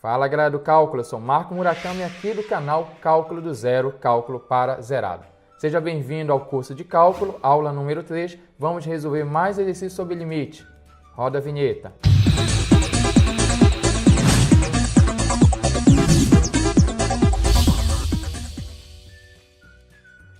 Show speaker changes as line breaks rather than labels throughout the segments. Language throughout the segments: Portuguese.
Fala galera do cálculo, eu sou Marco Murakami aqui do canal Cálculo do Zero, Cálculo para Zerado. Seja bem-vindo ao curso de cálculo, aula número 3. Vamos resolver mais exercícios sobre limite. Roda a vinheta.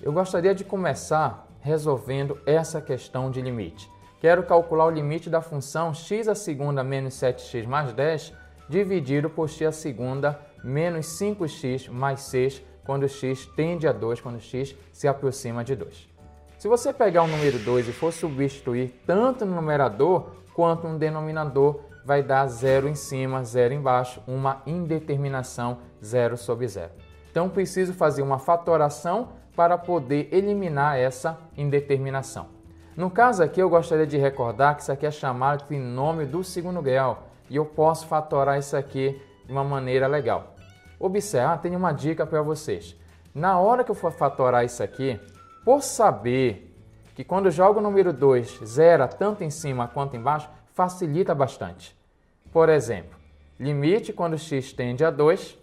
Eu gostaria de começar resolvendo essa questão de limite. Quero calcular o limite da função x à segunda menos 7x mais 10 dividido por x à segunda menos 5x mais 6 quando x tende a 2, quando x se aproxima de 2. Se você pegar o número 2 e for substituir tanto no numerador quanto no denominador, vai dar 0 em cima, 0 embaixo, uma indeterminação 0 sobre 0. Então, preciso fazer uma fatoração para poder eliminar essa indeterminação. No caso aqui, eu gostaria de recordar que isso aqui é chamado de trinômio do segundo grau e eu posso fatorar isso aqui de uma maneira legal. Observe, tenho uma dica para vocês. Na hora que eu for fatorar isso aqui, por saber que quando eu jogo o número 2 zera tanto em cima quanto embaixo, facilita bastante. Por exemplo, limite quando x tende a 2.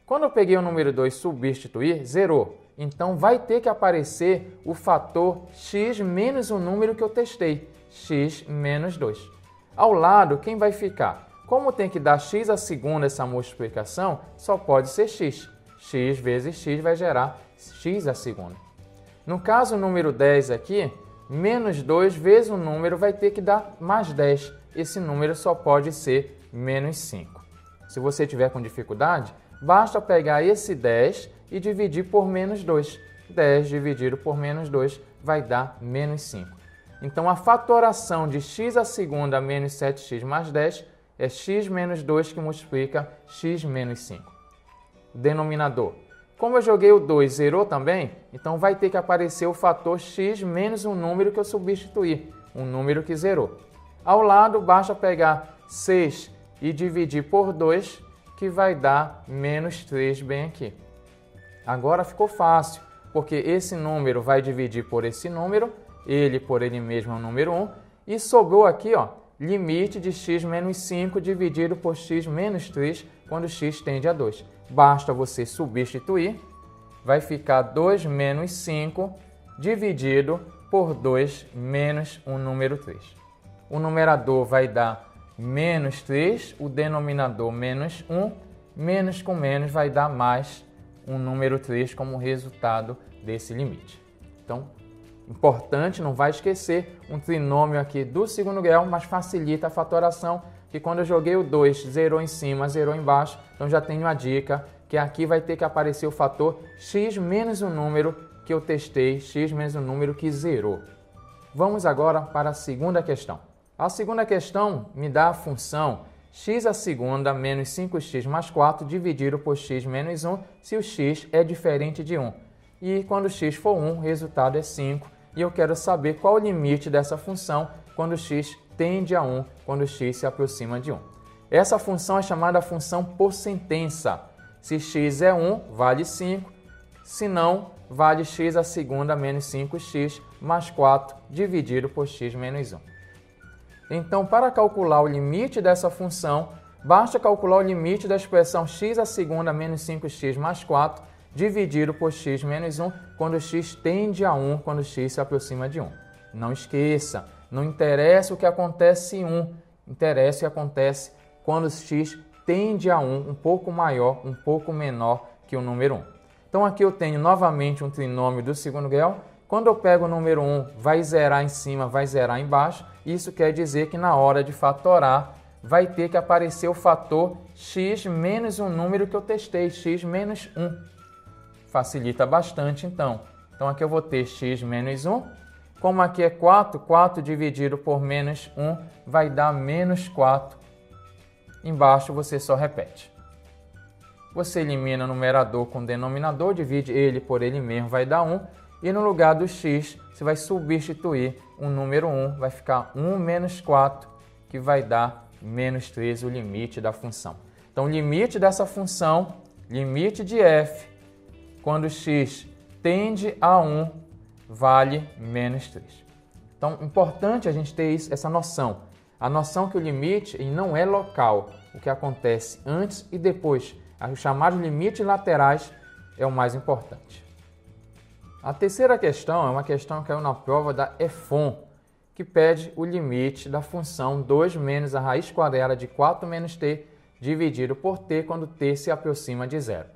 Quando eu peguei o número 2 substituir, zerou. Então, vai ter que aparecer o fator x menos o número que eu testei, x menos 2. Ao lado, quem vai ficar? Como tem que dar x à segunda essa multiplicação, só pode ser x. X vezes x vai gerar x à segunda. No caso, o número 10 aqui, menos 2 vezes o número vai ter que dar mais 10. Esse número só pode ser menos 5. Se você tiver com dificuldade, basta pegar esse 10 e dividir por menos 2. 10 dividido por menos 2 vai dar menos 5. Então, a fatoração de x à segunda menos 7x mais 10 é x menos 2 que multiplica x menos 5. Denominador. Como eu joguei o 2 zerou também, então vai ter que aparecer o fator x menos um número que eu substituí, um número que zerou. Ao lado, basta pegar 6 e dividir por 2, que vai dar menos 3 bem aqui. Agora ficou fácil, porque esse número vai dividir por esse número, ele por ele mesmo é o número 1, e sobrou aqui, ó, limite de x menos 5 dividido por x menos 3 quando x tende a 2. Basta você substituir, vai ficar 2 menos 5 dividido por 2 menos o número 3. O numerador vai dar menos 3, o denominador menos 1, menos com menos vai dar mais um número 3 como resultado desse limite. Então, importante, não vai esquecer, um trinômio aqui do segundo grau, mas facilita a fatoração, que quando eu joguei o 2, zerou em cima, zerou embaixo, então já tenho a dica, que aqui vai ter que aparecer o fator x menos o número que eu testei, x menos o número que zerou. Vamos agora para a segunda questão. A segunda questão me dá a função x à segunda menos 5x mais 4 dividido por x menos 1 se o x é diferente de 1. E quando x for 1, o resultado é 5. E eu quero saber qual o limite dessa função quando x tende a 1, quando x se aproxima de 1. Essa função é chamada função por sentença. Se x é 1, vale 5. Se não, vale x à segunda menos 5x mais 4 dividido por x menos 1. Então, para calcular o limite dessa função, basta calcular o limite da expressão x à segunda menos 5x mais 4 dividido por x menos 1 quando x tende a 1, quando x se aproxima de 1. Não esqueça, não interessa o que acontece em 1, interessa o que acontece quando x tende a 1, um pouco maior, um pouco menor que o número 1. Então, aqui eu tenho novamente um trinômio do segundo grau. Quando eu pego o número 1, vai zerar em cima, vai zerar embaixo. Isso quer dizer que na hora de fatorar, vai ter que aparecer o fator x menos um número que eu testei, x menos 1. Facilita bastante, então. Então, aqui eu vou ter x menos 1. Como aqui é 4, 4 dividido por menos 1 vai dar menos 4. Embaixo você só repete. Você elimina o numerador com o denominador, divide ele por ele mesmo, vai dar 1. E no lugar do x, você vai substituir o número 1, vai ficar 1 menos 4, que vai dar menos 3, o limite da função. Então, o limite dessa função, limite de f, quando x tende a 1, vale menos 3. Então, importante a gente ter essa noção. A noção que o limite não é local. o que acontece antes e depois, os chamados limites laterais, é o mais importante. A terceira questão é uma questão que caiu na prova da EFON, que pede o limite da função 2 menos a raiz quadrada de 4 menos t dividido por t quando t se aproxima de zero.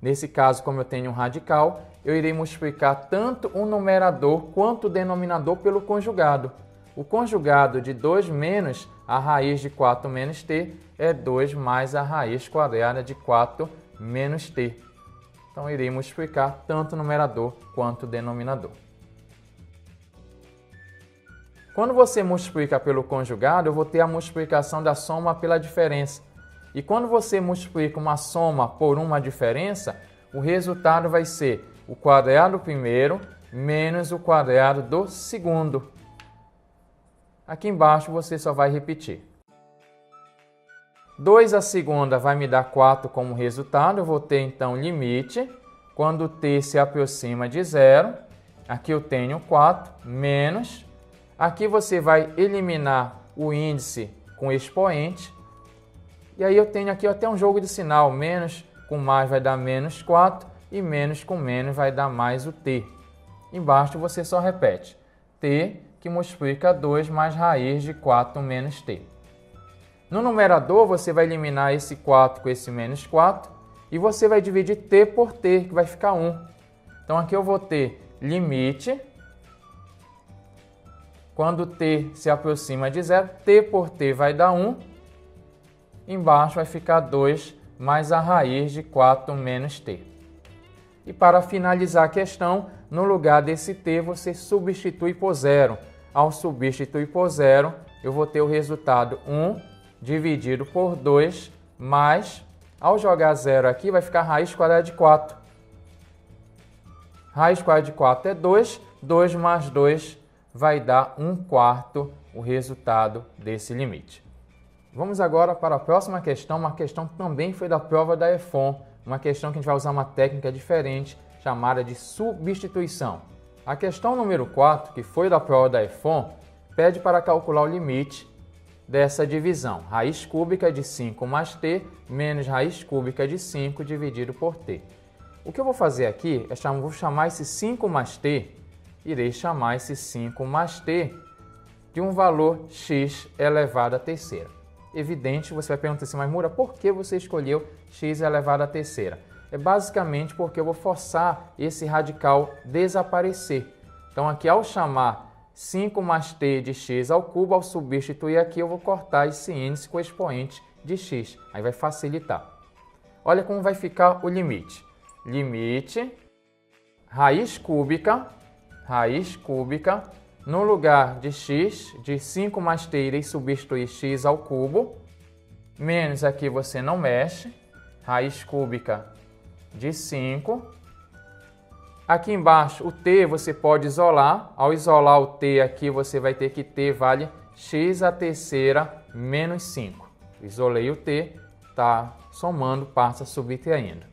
Nesse caso, como eu tenho um radical, eu irei multiplicar tanto o numerador quanto o denominador pelo conjugado. O conjugado de 2 menos a raiz de 4 menos t é 2 mais a raiz quadrada de 4 menos t. Então, irei multiplicar tanto o numerador quanto o denominador. Quando você multiplica pelo conjugado, eu vou ter a multiplicação da soma pela diferença. E quando você multiplica uma soma por uma diferença, o resultado vai ser o quadrado do primeiro menos o quadrado do segundo. Aqui embaixo você só vai repetir. 2 a segunda vai me dar 4 como resultado. Eu vou ter então limite. Quando t se aproxima de zero, aqui eu tenho 4 menos. Aqui você vai eliminar o índice com expoente. E aí eu tenho aqui até um jogo de sinal. Menos com mais vai dar menos 4 e menos com menos vai dar mais o t. Embaixo você só repete. T que multiplica 2 mais raiz de 4 menos t. No numerador você vai eliminar esse 4 com esse menos 4 e você vai dividir t por t, que vai ficar 1. Então aqui eu vou ter limite. Quando t se aproxima de zero, t por t vai dar 1. Embaixo vai ficar 2 mais a raiz de 4 menos t. E para finalizar a questão, no lugar desse t, você substitui por zero. Ao substituir por zero, eu vou ter o resultado 1 dividido por 2, mais, ao jogar zero aqui, vai ficar raiz quadrada de 4. Raiz quadrada de 4 é 2, 2 mais 2 vai dar 1/4 o resultado desse limite. Vamos agora para a próxima questão, uma questão que também foi da prova da EFON, uma questão que a gente vai usar uma técnica diferente, chamada de substituição. A questão número 4, que foi da prova da EFON, pede para calcular o limite dessa divisão. Raiz cúbica de 5 mais t menos raiz cúbica de 5 dividido por t. O que eu vou fazer aqui é vou chamar esse 5 mais t, irei chamar esse 5 mais t de um valor x elevado à terceira. Evidente, você vai perguntar assim, mas Moura, por que você escolheu x elevado à terceira? É basicamente porque eu vou forçar esse radical desaparecer. Então aqui ao chamar 5 mais t de x ao cubo, ao substituir aqui eu vou cortar esse índice com o expoente de x. Aí vai facilitar. Olha como vai ficar o limite. Limite, raiz cúbica, no lugar de x, de 5 mais t, irei substituir x ao cubo, menos aqui você não mexe, raiz cúbica de 5. Aqui embaixo o t você pode isolar, ao isolar o t aqui você vai ter que t vale x à terceira menos 5. Isolei o t, está somando, passa subtraindo.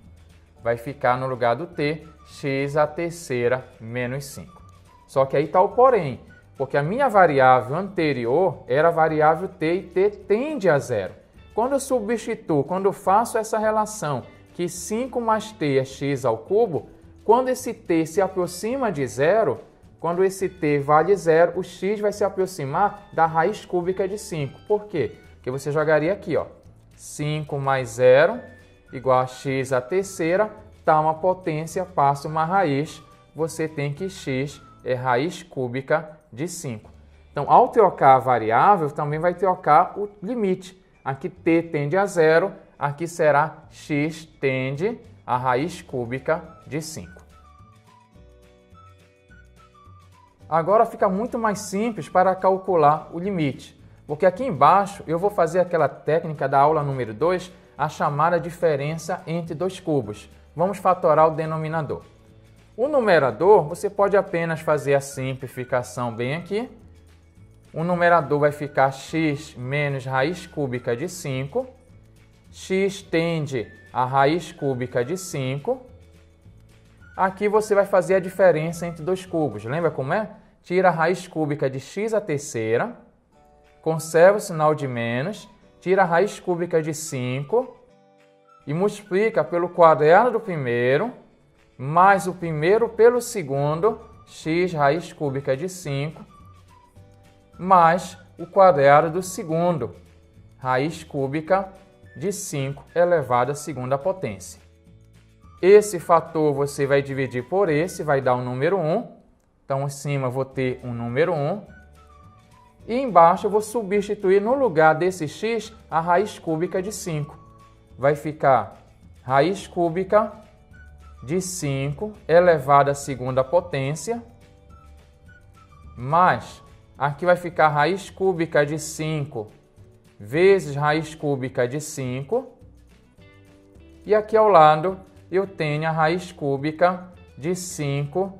Vai ficar no lugar do t, x à terceira menos 5. Só que aí está o porém, porque a minha variável anterior era a variável t e t tende a zero. Quando eu substituo, quando eu faço essa relação que 5 mais t é x ao cubo, quando esse t se aproxima de zero, quando esse t vale zero, o x vai se aproximar da raiz cúbica de 5. Por quê? Porque você jogaria aqui, ó, 5 mais 0 igual a x à terceira, tá uma potência, passa uma raiz, você tem que x é raiz cúbica de 5. Então, ao trocar a variável, também vai trocar o limite. Aqui t tende a zero, aqui será x tende a raiz cúbica de 5. Agora fica muito mais simples para calcular o limite, porque aqui embaixo eu vou fazer aquela técnica da aula número 2, a chamada diferença entre dois cubos. Vamos fatorar o denominador. O numerador, você pode apenas fazer a simplificação bem aqui. O numerador vai ficar x menos raiz cúbica de 5. X tende a raiz cúbica de 5. Aqui você vai fazer a diferença entre dois cubos. Lembra como é? Tira a raiz cúbica de x à terceira, conserva o sinal de menos, tira a raiz cúbica de 5 e multiplica pelo quadrado do primeiro, mais o primeiro pelo segundo, x raiz cúbica de 5, mais o quadrado do segundo, raiz cúbica de 5 elevado à segunda potência. Esse fator você vai dividir por esse, vai dar o número 1. Então, em cima eu vou ter um número 1. E embaixo eu vou substituir no lugar desse x a raiz cúbica de 5. Vai ficar raiz cúbica de 5 elevado à segunda potência, mais, aqui vai ficar raiz cúbica de 5 vezes raiz cúbica de 5. E aqui ao lado eu tenho a raiz cúbica de 5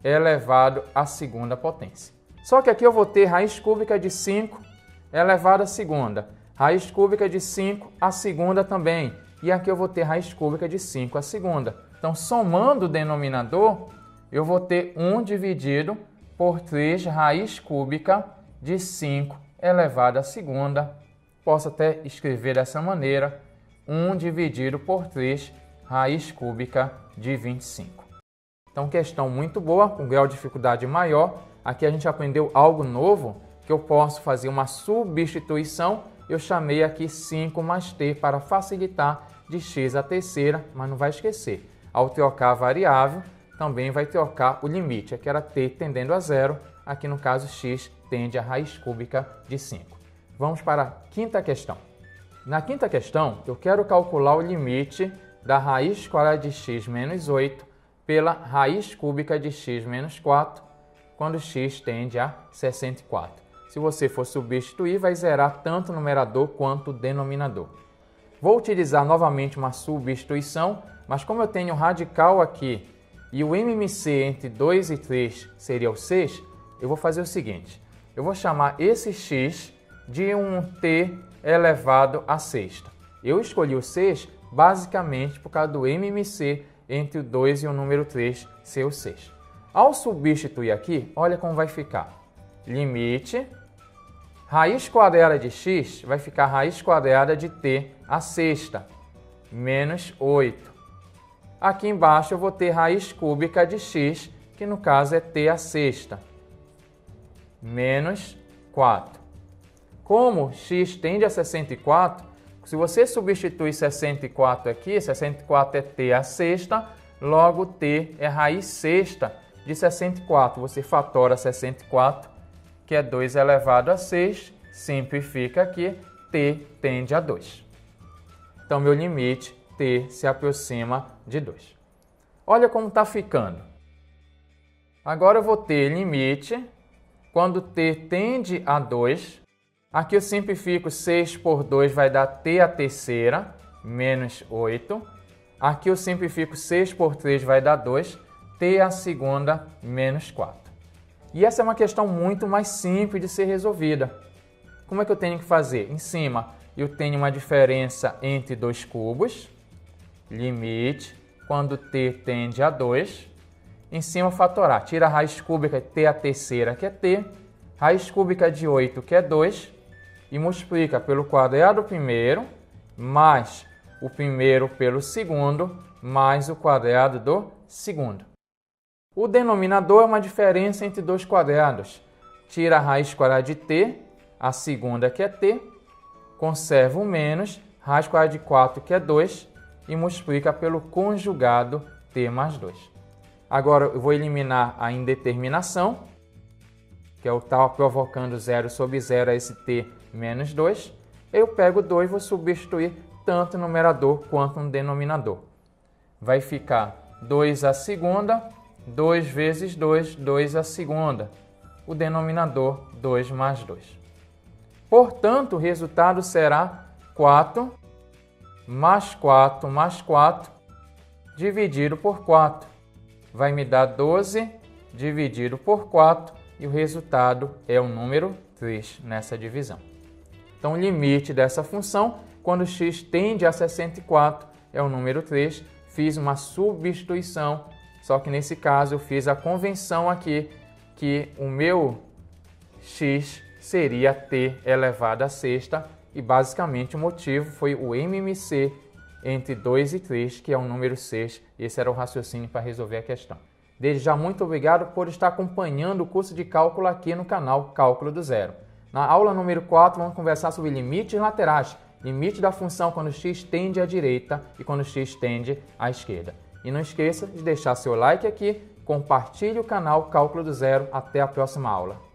elevado à segunda potência. Só que aqui eu vou ter raiz cúbica de 5 elevado à segunda, raiz cúbica de 5 à segunda também, e aqui eu vou ter raiz cúbica de 5 à segunda. Então, somando o denominador, eu vou ter 1 dividido por 3 raiz cúbica de 5 elevado à segunda. Posso até escrever dessa maneira, 1 dividido por 3 raiz cúbica de 25. Então, questão muito boa, com grau de dificuldade maior. Aqui a gente aprendeu algo novo, que eu posso fazer uma substituição. Eu chamei aqui 5 mais t para facilitar de x à terceira, mas não vai esquecer. Ao trocar a variável, também vai trocar o limite. Aqui era t tendendo a 0, aqui no caso x tende a raiz cúbica de 5. Vamos para a quinta questão. Na quinta questão, eu quero calcular o limite da raiz quadrada de x menos 8 pela raiz cúbica de x menos 4, quando x tende a 64. Se você for substituir, vai zerar tanto o numerador quanto o denominador. Vou utilizar novamente uma substituição, mas como eu tenho radical aqui e o MMC entre 2 e 3 seria o 6, eu vou fazer o seguinte. Eu vou chamar esse x de um t elevado à sexta. Eu escolhi o 6 basicamente por causa do MMC entre o 2 e o número 3 ser o 6. Ao substituir aqui, olha como vai ficar. Limite, raiz quadrada de x vai ficar raiz quadrada de t à sexta, menos 8. Aqui embaixo eu vou ter raiz cúbica de x, que no caso é t à sexta, menos 4. Como x tende a 64, se você substituir 64 aqui, 64 é t à sexta, logo t é raiz sexta de 64. Você fatora 64, que é 2 elevado a 6, simplifica aqui, t tende a 2. Então, meu limite, t se aproxima de 2. Olha como está ficando. Agora eu vou ter limite, quando t tende a 2, aqui eu simplifico 6 por 2 vai dar t à terceira, menos 8. Aqui eu simplifico 6 por 3 vai dar 2, t à segunda, menos 4. E essa é uma questão muito mais simples de ser resolvida. Como é que eu tenho que fazer? Em cima eu tenho uma diferença entre dois cubos, limite, quando t tende a 2. Em cima fatorar, tira a raiz cúbica t à terceira, que é t, raiz cúbica de 8, que é 2, e multiplica pelo quadrado do primeiro, mais o primeiro pelo segundo, mais o quadrado do segundo. O denominador é uma diferença entre dois quadrados. Tira a raiz quadrada de t, a segunda que é t, conserva o menos, raiz quadrada de 4 que é 2, e multiplica pelo conjugado t mais 2. Agora eu vou eliminar a indeterminação, que é o tal provocando 0 sobre 0 a esse t menos 2. Eu pego 2 e vou substituir tanto no numerador quanto no denominador. Vai ficar 2 à segunda, 2 vezes 2, 2 à segunda. O denominador, 2 mais 2. Portanto, o resultado será 4 mais 4 mais 4 dividido por 4. Vai me dar 12 dividido por 4 e o resultado é o número 3 nessa divisão. Então, o limite dessa função, quando x tende a 64, é o número 3. Fiz uma substituição, só que nesse caso eu fiz a convenção aqui que o meu x seria t elevado à sexta e basicamente o motivo foi o MMC entre 2 e 3, que é o número 6. Esse era o raciocínio para resolver a questão. Desde já, muito obrigado por estar acompanhando o curso de cálculo aqui no canal Cálculo do Zero. Na aula número 4, vamos conversar sobre limites laterais, limite da função quando x tende à direita e quando x tende à esquerda. E não esqueça de deixar seu like aqui, compartilhe o canal Cálculo do Zero. Até a próxima aula.